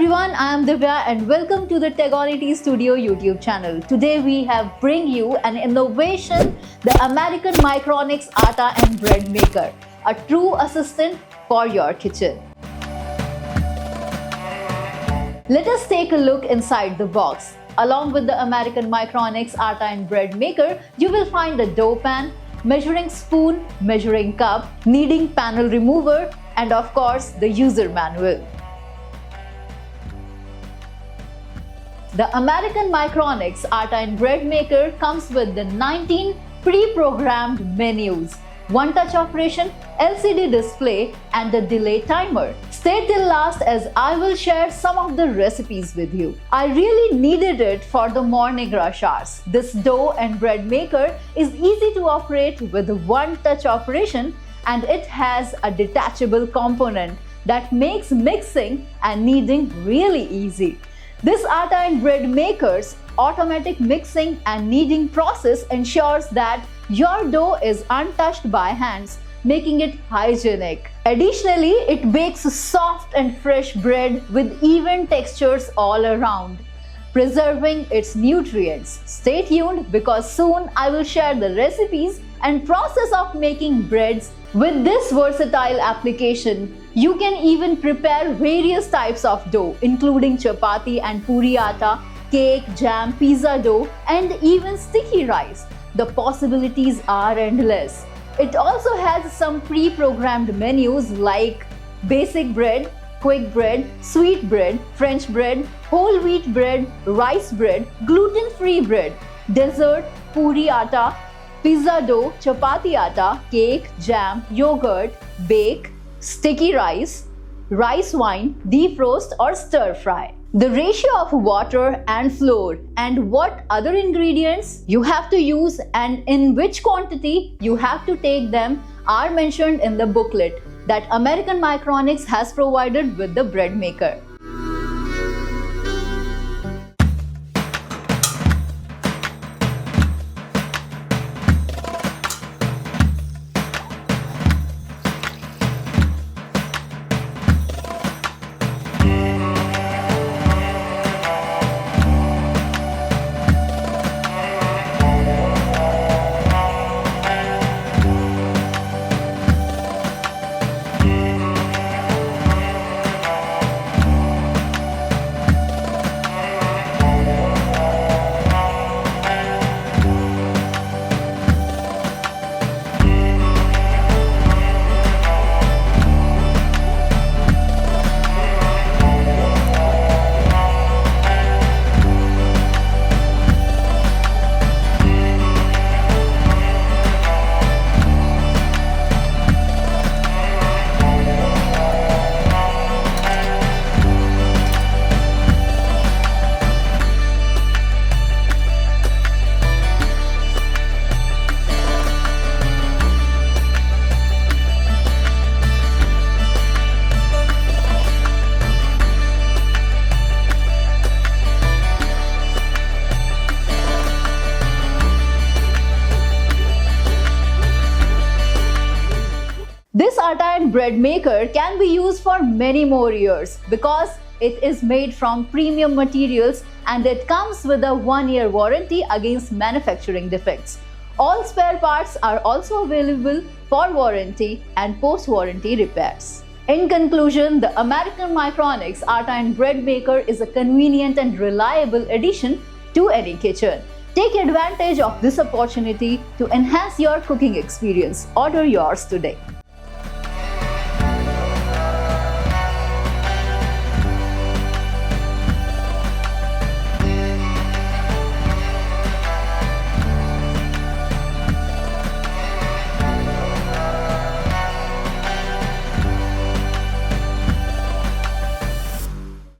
everyone, I am Divya and welcome to the Tegonity Studio YouTube channel. Today we have bring you an innovation, the American Micronic Atta and Bread Maker, a true assistant for your kitchen. Let us take a look inside the box. Along with the American Micronic Atta and Bread Maker, you will find the dough pan, measuring spoon, measuring cup, kneading panel remover, and of course the user manual. The American Micronic Atta and Bread Maker comes with the 19 pre-programmed menus, one-touch operation, LCD display, and a delay timer. Stay till last as I will share some of the recipes with you. I really needed it for the morning rush hours. This dough and bread maker is easy to operate with one-touch operation, and it has a detachable component that makes mixing and kneading really easy. This atta and bread maker's automatic mixing and kneading process ensures that your dough is untouched by hands, making it hygienic. Additionally, it bakes soft and fresh bread with even textures all around, preserving its nutrients. Stay tuned because soon I will share the recipes and process of making breads. With this versatile application, you can even prepare various types of dough, including chapati and puri atta, cake, jam, pizza dough, and even sticky rice. The possibilities are endless. It also has some pre-programmed menus like basic bread, quick bread, sweet bread, French bread, whole wheat bread, rice bread, gluten-free bread, dessert, puri atta, pizza dough, chapati atta, cake, jam, yogurt, bake, sticky rice, rice wine, defrost or stir fry. The ratio of water and flour and what other ingredients you have to use and in which quantity you have to take them are mentioned in the booklet that American Micronic has provided with the bread maker. This atta and bread maker can be used for many more years because it is made from premium materials and it comes with a 1-year warranty against manufacturing defects. All spare parts are also available for warranty and post-warranty repairs. In conclusion, the American Micronic Atta and Bread Maker is a convenient and reliable addition to any kitchen. Take advantage of this opportunity to enhance your cooking experience. Order yours today.